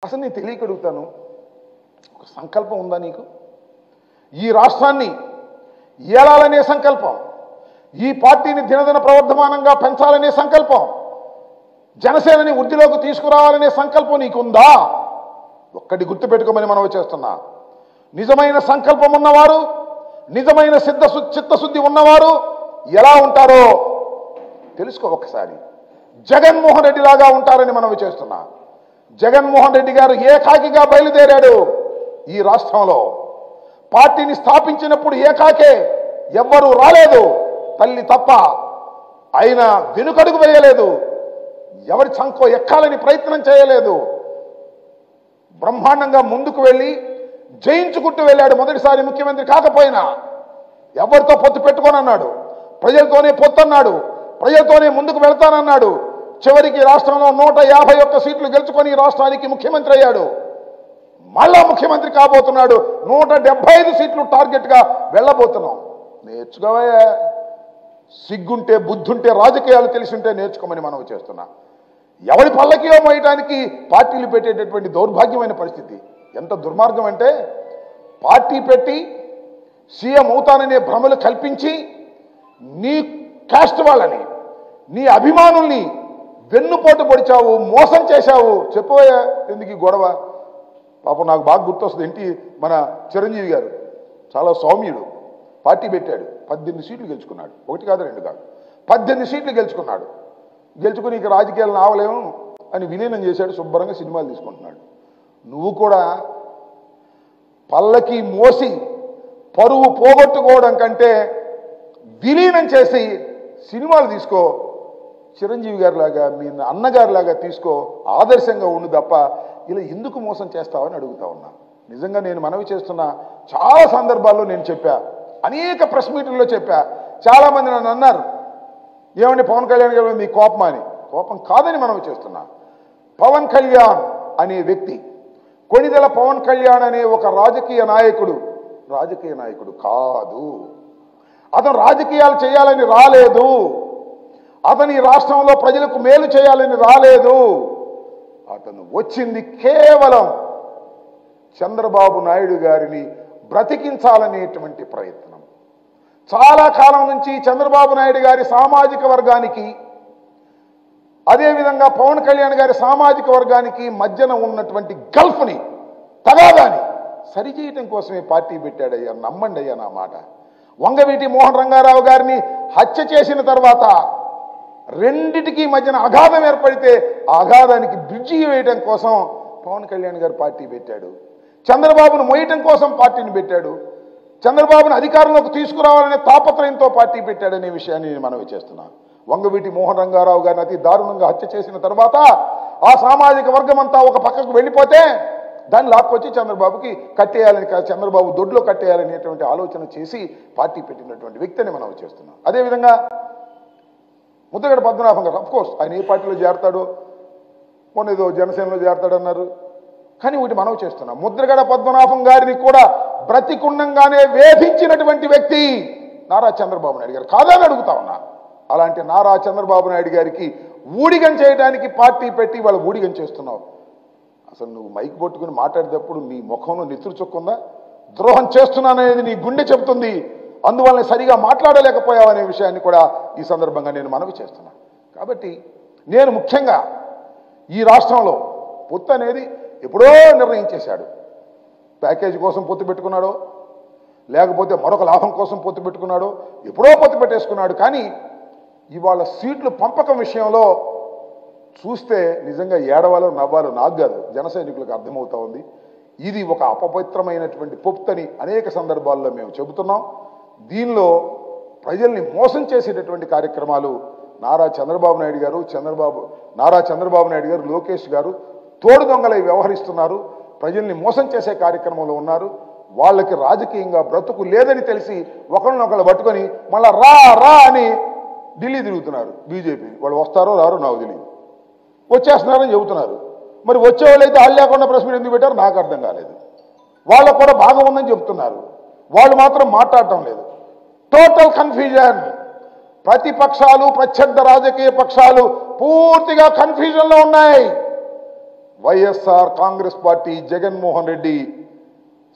అసలు నేను తెలియకడుగుతాను, ఒక సంకల్పం ఉందా నీకు? ఈ రాష్ట్రాన్ని ఏలాలనే సంకల్పం, ఈ పార్టీని దినదిన ప్రవర్ధమానంగా పెంచాలనే సంకల్పం, జనసేనని వృద్ధిలోకి తీసుకురావాలనే సంకల్పం నీకుందా? ఒక్కటి గుర్తుపెట్టుకోమని మనం చేస్తున్నా. నిజమైన సంకల్పం ఉన్నవారు, నిజమైన చిత్తశుద్ధి ఉన్నవారు ఎలా ఉంటారో తెలుసుకో ఒక్కసారి. జగన్మోహన్ రెడ్డి లాగా ఉంటారని మనం చేస్తున్నా. జగన్మోహన్ రెడ్డి గారు ఏకాకిగా బయలుదేరాడు. ఈ రాష్ట్రంలో పార్టీని స్థాపించినప్పుడు ఏకాకే, ఎవ్వరూ రాలేదు, తల్లి తప్ప. ఆయన వెనుకడుగు వేయలేదు, ఎవరి చంకో ఎక్కాలని ప్రయత్నం చేయలేదు. బ్రహ్మాండంగా ముందుకు వెళ్ళి జయించుకుంటూ వెళ్ళాడు. మొదటిసారి ముఖ్యమంత్రి కాకపోయినా ఎవరితో పొత్తు పెట్టుకోనన్నాడు, ప్రజలతోనే పొత్తు అన్నాడు, ప్రజలతోనే ముందుకు వెళ్తానన్నాడు. చివరికి రాష్ట్రంలో 151 సీట్లు గెలుచుకొని రాష్ట్రానికి ముఖ్యమంత్రి అయ్యాడు. మళ్ళా ముఖ్యమంత్రి కాబోతున్నాడు. 175 సీట్లు టార్గెట్గా వెళ్ళబోతున్నాం. నేర్చుకోవయ్యా, సిగ్గుంటే బుద్ధుంటే రాజకీయాలు తెలిసి ఉంటే నేర్చుకోమని మనం చేస్తున్నా. ఎవరి పల్లకియో మోయటానికి పార్టీలు పెట్టేటటువంటి దౌర్భాగ్యమైన పరిస్థితి. ఎంత దుర్మార్గం అంటే, పార్టీ పెట్టి సీఎం అవుతాననే భ్రమలు కల్పించి నీ కాస్ట్ వాళ్ళని, నీ అభిమానుల్ని వెన్నుపోటు పొడిచావు, మోసం చేశావు. చెప్పబోయా ఎందుకు ఈ గొడవ? పాపం నాకు బాగా గుర్తొస్తుంది. మన చిరంజీవి గారు చాలా సౌమ్యుడు, పార్టీ పెట్టాడు, 18 సీట్లు గెలుచుకున్నాడు. 1 కాదు 2 కాదు, 18 సీట్లు గెలుచుకున్నాడు. గెలుచుకుని ఇక రాజకీయాలను ఆవలేము అని విలీనం చేశాడు. శుభ్రంగా సినిమాలు తీసుకుంటున్నాడు. నువ్వు కూడా పల్లకి మోసి పరువు పోగొట్టుకోవడం కంటే విలీనం చేసి సినిమాలు తీసుకో. చిరంజీవి గారి లాగా, మీ అన్నగారిలాగా తీసుకో, ఆదర్శంగా ఉండు తప్ప ఇలా ఎందుకు మోసం చేస్తావని అడుగుతా ఉన్నా. నిజంగా నేను మనవి చేస్తున్నా. చాలా సందర్భాల్లో నేను చెప్పా, అనేక ప్రెస్ మీటింగ్లో చెప్పా. చాలామంది నన్ను అన్నారు, ఏమండి పవన్ కళ్యాణ్ గారు మీ కోపమా అని. కోపం కాదని మనవి చేస్తున్నా. పవన్ కళ్యాణ్ అనే వ్యక్తి, కొణిదెల పవన్ కళ్యాణ్ అనే ఒక రాజకీయ నాయకుడు కాదు. అతను రాజకీయాలు చేయాలని రాలేదు. అతని రాష్ట్రంలో ప్రజలకు మేలు చేయాలని రాలేదు. అతను వచ్చింది కేవలం చంద్రబాబు నాయుడు గారిని బ్రతికించాలనేటువంటి ప్రయత్నం. చాలా కాలం నుంచి చంద్రబాబు నాయుడు గారి సామాజిక వర్గానికి, అదేవిధంగా పవన్ కళ్యాణ్ గారి సామాజిక వర్గానికి మధ్యన ఉన్నటువంటి గల్ఫ్ని, తగాదాని సరిచేయటం కోసమే పార్టీ పెట్టాడయ్యా. నమ్మండి అయ్యా నా మాట. వంగవీటి మోహన్ రంగారావు గారిని హత్య చేసిన తర్వాత రెండిటికి మధ్యన అగాధం ఏర్పడితే ఆ అగాధానికి బ్రిడ్జి వేయటం కోసం పవన్ కళ్యాణ్ గారు పార్టీ పెట్టాడు. చంద్రబాబును మోయటం కోసం పార్టీని పెట్టాడు. చంద్రబాబును అధికారంలోకి తీసుకురావాలనే తాపత్రయంతో పార్టీ పెట్టాడనే విషయాన్ని నేను మనవి చేస్తున్నాను. వంగవీటి మోహన్ రంగారావు గారిని అతి దారుణంగా హత్య చేసిన తర్వాత ఆ సామాజిక వర్గం అంతా ఒక పక్కకు వెళ్ళిపోతే దాన్ని లాక్కొచ్చి చంద్రబాబుకి కట్టేయాలని, చంద్రబాబు దొడ్లో కట్టేయాలనేటువంటి ఆలోచన చేసి పార్టీ పెట్టినటువంటి వ్యక్తిని మనం చేస్తున్నాం. అదేవిధంగా ముద్రగడ పద్మనాభం గారు, అఫ్కోర్స్ ఆయన ఏ పార్టీలో చేరతాడో, మొన్నేదో జనసేనలో చేరతాడన్నారు. కానీ ఒకటి మనం చేస్తున్నాం, ముద్రగడ పద్మనాభం గారిని కూడా బ్రతికుండంగానే వేధించినటువంటి వ్యక్తి నారా చంద్రబాబు నాయుడు గారు కాదని అడుగుతా ఉన్నా. అలాంటి నారా చంద్రబాబు నాయుడు గారికి ఊడిగం చేయడానికి పార్టీ పెట్టి వాళ్ళు ఊడిగం చేస్తున్నావు. అసలు నువ్వు మైక్ పట్టుకుని మాట్లాడేటప్పుడు నీ ముఖంలో నెత్తురు చొక్కుందా? ద్రోహం చేస్తున్నాననేది నీ గుండె చెబుతుంది. అందువల్ల సరిగా మాట్లాడలేకపోయావనే విషయాన్ని కూడా ఈ సందర్భంగా నేను మనవి చేస్తున్నా. కాబట్టి నేను ముఖ్యంగా ఈ రాష్ట్రంలో పొత్తు అనేది ఎప్పుడో నిర్ణయించేశాడు. ప్యాకేజీ కోసం పొత్తు పెట్టుకున్నాడో, లేకపోతే మరొక లాభం కోసం పొత్తు పెట్టుకున్నాడో, ఎప్పుడో పొత్తు పెట్టేసుకున్నాడు. కానీ ఇవాళ సీట్లు పంపకం విషయంలో చూస్తే నిజంగా ఏడవాలో నవ్వాలో నాకు కాదు, జన సైనికులకు అర్థమవుతా ఉంది. ఇది ఒక అపవిత్రమైనటువంటి పొత్తని అనేక సందర్భాల్లో మేము చెబుతున్నాం. దీనిలో ప్రజల్ని మోసం చేసేటటువంటి కార్యక్రమాలు నారా చంద్రబాబు నాయుడు గారు, లోకేష్ గారు తోడు దొంగలై వ్యవహరిస్తున్నారు. ప్రజల్ని మోసం చేసే కార్యక్రమంలో ఉన్నారు. వాళ్ళకి రాజకీయంగా బ్రతుకు లేదని తెలిసి ఒకరినొకరు పట్టుకొని మళ్ళా రా రా అని ఢిల్లీ తిరుగుతున్నారు. బీజేపీ వాళ్ళు వస్తారో రారో నాకు తెలియదు, వచ్చేస్తున్నారని చెబుతున్నారు. మరి వచ్చేవాళ్ళు అయితే వాళ్ళు లేకుండా ప్రెస్ మీట్ ఎందుకు పెట్టారు నాకు అర్థం కాలేదు. వాళ్ళకు కూడా భాగం ఉందని చెప్తున్నారు, వాళ్ళు మాత్రం మాట్లాడటం లేదు. Total confusion. ప్రతిపక్షాలు, ప్రత్యర్థ రాజకీయ పక్షాలు పూర్తిగా కన్ఫ్యూజన్లో ఉన్నాయి. వైఎస్ఆర్ కాంగ్రెస్ పార్టీ జగన్మోహన్ రెడ్డి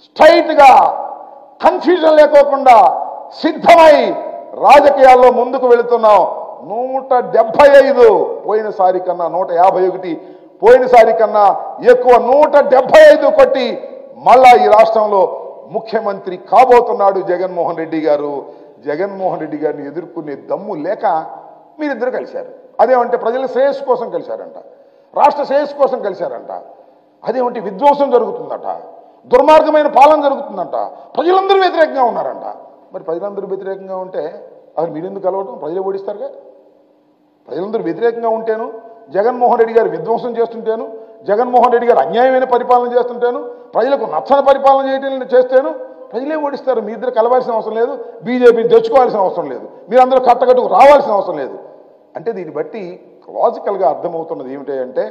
స్ట్రైట్గా కన్ఫ్యూజన్ లేకోకుండా సిద్ధమై రాజకీయాల్లో ముందుకు వెళుతున్నాం. 175 పోయినసారి కన్నా 151 పోయినసారి కన్నా ఎక్కువ 175 కొట్టి మళ్ళా ఈ రాష్ట్రంలో ముఖ్యమంత్రి కాబోతున్నాడు జగన్మోహన్ రెడ్డి గారు. జగన్మోహన్ రెడ్డి గారిని ఎదుర్కొనే దమ్ము లేక మీరిద్దరు కలిశారు. అదేమంటే ప్రజల శ్రేయస్సు కోసం కలిశారంట, రాష్ట్ర శ్రేయస్సు కోసం కలిశారంట. అదేమంటే విధ్వంసం జరుగుతుందట, దుర్మార్గమైన పాలన జరుగుతుందంట, ప్రజలందరూ వ్యతిరేకంగా ఉన్నారంట. మరి ప్రజలందరూ వ్యతిరేకంగా ఉంటే అసలు మీరెందుకు కలవటం? ప్రజలు ఓడిస్తారుగా. ప్రజలందరూ వ్యతిరేకంగా ఉంటేను, జగన్మోహన్ రెడ్డి గారు విధ్వంసం చేస్తుంటేను, జగన్మోహన్ రెడ్డి గారు అన్యాయమైన పరిపాలన చేస్తుంటేను, ప్రజలకు నచ్చని పరిపాలన చేయడం చేస్తేను ప్రజలే ఓడిస్తారు. మీ ఇద్దరు కలవాల్సిన అవసరం లేదు, బీజేపీని తెచ్చుకోవాల్సిన అవసరం లేదు, మీరందరూ కట్టకట్టుకు రావాల్సిన అవసరం లేదు. అంటే దీన్ని బట్టి లాజికల్గా అర్థమవుతున్నది ఏమిటి అంటే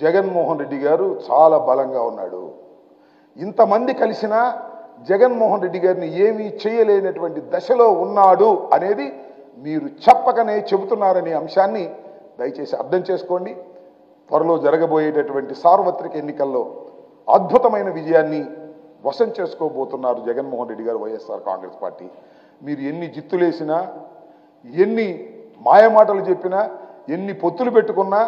జగన్మోహన్ రెడ్డి గారు చాలా బలంగా ఉన్నాడు. ఇంతమంది కలిసినా జగన్మోహన్ రెడ్డి గారిని ఏమీ చేయలేనటువంటి దశలో ఉన్నాడు అనేది మీరు చెప్పకనే చెబుతున్నారనే అంశాన్ని దయచేసి అర్థం చేసుకోండి. త్వరలో జరగబోయేటటువంటి సార్వత్రిక ఎన్నికల్లో అద్భుతమైన విజయాన్ని వశం చేసుకోబోతున్నారు జగన్మోహన్ రెడ్డి గారు, వైఎస్ఆర్ కాంగ్రెస్ పార్టీ. మీరు ఎన్ని జిత్తులేసినా, ఎన్ని మాయమాటలు చెప్పినా, ఎన్ని పొత్తులు పెట్టుకున్నా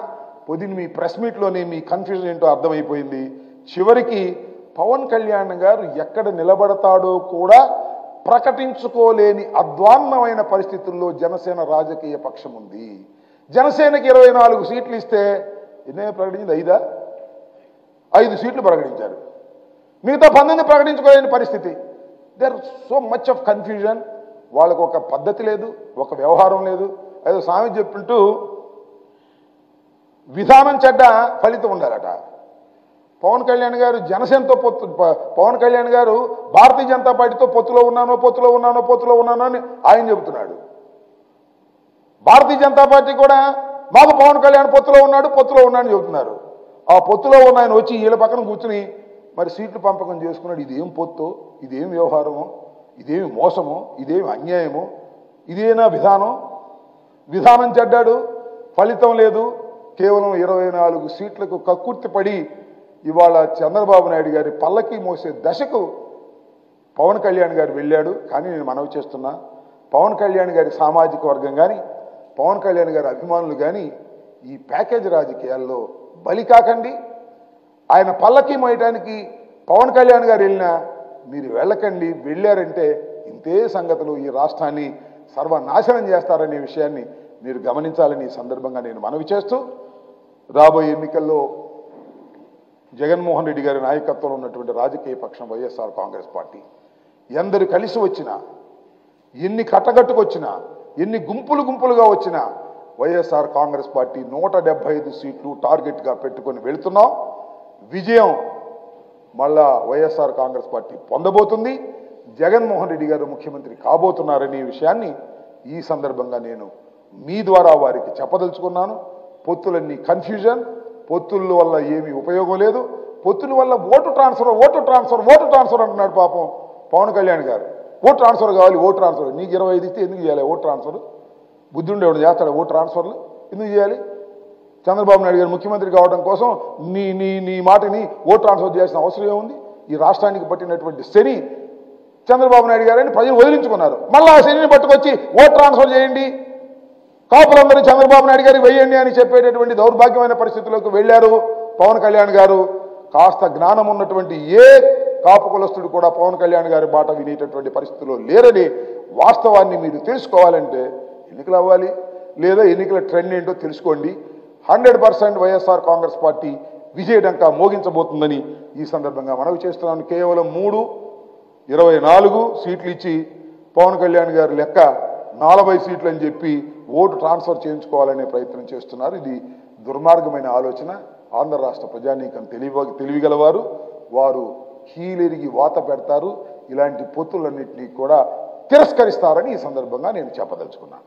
పొద్దున్న మీ ప్రెస్ మీట్లోనే మీ కన్ఫ్యూజన్ ఏంటో అర్థమైపోయింది. చివరికి పవన్ కళ్యాణ్ గారు ఎక్కడ నిలబడతాడో కూడా ప్రకటించుకోలేని అధ్వాన్నమైన పరిస్థితుల్లో జనసేన రాజకీయ పక్షం ఉంది. జనసేనకి 24 సీట్లు ఇస్తే ఎన్నే ప్రకటించింది? 5 సీట్లు ప్రకటించారు, మిగతా 19 ప్రకటించుకోలేని పరిస్థితి. There so much of confusion. వాళ్ళకు ఒక పద్ధతి లేదు, ఒక వ్యవహారం లేదు. ఏదో స్వామి చెప్పింటూ విధానం చెడ్డ ఫలితం ఉండాలట. పవన్ కళ్యాణ్ గారు జనసేనతో పొత్తు, పవన్ కళ్యాణ్ గారు భారతీయ జనతా పార్టీతో పొత్తులో ఉన్నానో అని ఆయన చెబుతున్నాడు. భారతీయ జనతా పార్టీ కూడా మాకు పవన్ కళ్యాణ్ పొత్తులో ఉన్నాడని చెబుతున్నారు. ఆ పొత్తులో ఉన్న ఆయన వచ్చి వీళ్ళ పక్కన కూర్చుని మరి సీట్లు పంపకం చేసుకున్నాడు. ఇదేం పొత్తు, ఇదేం వ్యవహారమో, ఇదేమి మోసమో, ఇదేమి అన్యాయమో, ఇదేనా విధానం చెడ్డాడు, ఫలితం లేదు. కేవలం 24 సీట్లకు కక్కుర్తి పడి ఇవాళ చంద్రబాబు నాయుడు గారి పల్లకి మోసే దశకు పవన్ కళ్యాణ్ గారు వెళ్ళాడు. కానీ నేను మనవి చేస్తున్నా, పవన్ కళ్యాణ్ గారి సామాజిక వర్గం కానీ, పవన్ కళ్యాణ్ గారి అభిమానులు కానీ ఈ ప్యాకేజ్ రాజకీయాల్లో బలి కాకండి. ఆయన పల్లకి మోయటానికి పవన్ కళ్యాణ్ గారు వెళ్ళినా మీరు వెళ్ళకండి. వెళ్ళారంటే ఇంతే సంగతులు ఈ రాష్ట్రాన్ని సర్వనాశనం చేస్తారనే విషయాన్ని మీరు గమనించాలని ఈ సందర్భంగా నేను మనవి చేస్తూ, రాబోయే ఎన్నికల్లో జగన్మోహన్ రెడ్డి గారి నాయకత్వంలో ఉన్నటువంటి రాజకీయ పక్షం వైఎస్ఆర్ కాంగ్రెస్ పార్టీ ఎందరు కలిసి వచ్చినా, ఎన్ని కట్టగట్టుకొచ్చినా, ఎన్ని గుంపులుగా వచ్చినా వైఎస్ఆర్ కాంగ్రెస్ పార్టీ 175 సీట్లు టార్గెట్గా పెట్టుకొని వెళుతున్నాం. విజయం మళ్ళా వైఎస్ఆర్ కాంగ్రెస్ పార్టీ పొందబోతుంది. జగన్మోహన్ రెడ్డి గారు ముఖ్యమంత్రి కాబోతున్నారనే విషయాన్ని ఈ సందర్భంగా నేను మీ ద్వారా వారికి చెప్పదలుచుకున్నాను. పొత్తులన్నీ కన్ఫ్యూజన్, పొత్తుల వల్ల ఏమీ ఉపయోగం లేదు. పొత్తుల వల్ల ఓటు ట్రాన్స్ఫర్ అంటున్నాడు పాపం పవన్ కళ్యాణ్ గారు. ఓటు ట్రాన్స్ఫర్ కావాలి, ఓటు ట్రాన్స్ఫర్. నీకు 25 ఇస్తే ఎందుకు చేయాలి ఓటు ట్రాన్స్ఫర్? బుద్ధి ఉండేవాడు చేస్తాడు ఓటు ట్రాన్స్ఫర్లు ఎందుకు చేయాలి? చంద్రబాబు నాయుడు గారు ముఖ్యమంత్రి కావడం కోసం నీ మాటని ఓటు ట్రాన్స్ఫర్ చేయాల్సిన అవసరం ఏముంది? ఈ రాష్ట్రానికి పట్టినటువంటి శని చంద్రబాబు నాయుడు గారని ప్రజలు వదిలించుకున్నారు. మళ్ళీ ఆ శనిని పట్టుకొచ్చి ఓటు ట్రాన్స్ఫర్ చేయండి, కాపులందరూ చంద్రబాబు నాయుడు గారికి వెయ్యండి అని చెప్పేటటువంటి దౌర్భాగ్యమైన పరిస్థితుల్లోకి వెళ్ళారు పవన్ కళ్యాణ్ గారు. కాస్త జ్ఞానం ఉన్నటువంటి ఏ కాపు కులస్తుడు కూడా పవన్ కళ్యాణ్ గారి మాట వినేటటువంటి పరిస్థితుల్లో లేరని వాస్తవాన్ని మీరు తెలుసుకోవాలంటే ఎన్నికలు అవ్వాలి, లేదా ఎన్నికల ట్రెండ్ ఏంటో తెలుసుకోండి. 100% వైఎస్ఆర్ కాంగ్రెస్ పార్టీ విజయడంకా మోగించబోతుందని ఈ సందర్భంగా మనవి చేస్తున్నాను. కేవలం 24 సీట్లు ఇచ్చి పవన్ కళ్యాణ్ గారు లెక్క 40 సీట్లు అని చెప్పి ఓటు ట్రాన్స్ఫర్ చేయించుకోవాలనే ప్రయత్నం చేస్తున్నారు. ఇది దుర్మార్గమైన ఆలోచన. ఆంధ్ర రాష్ట్ర ప్రజానీకం తెలివిగలవారు, వారు కీలెరిగి వాత పెడతారు. ఇలాంటి పొత్తులన్నింటినీ కూడా తిరస్కరిస్తారని ఈ సందర్భంగా నేను చెప్పదలుచుకున్నాను.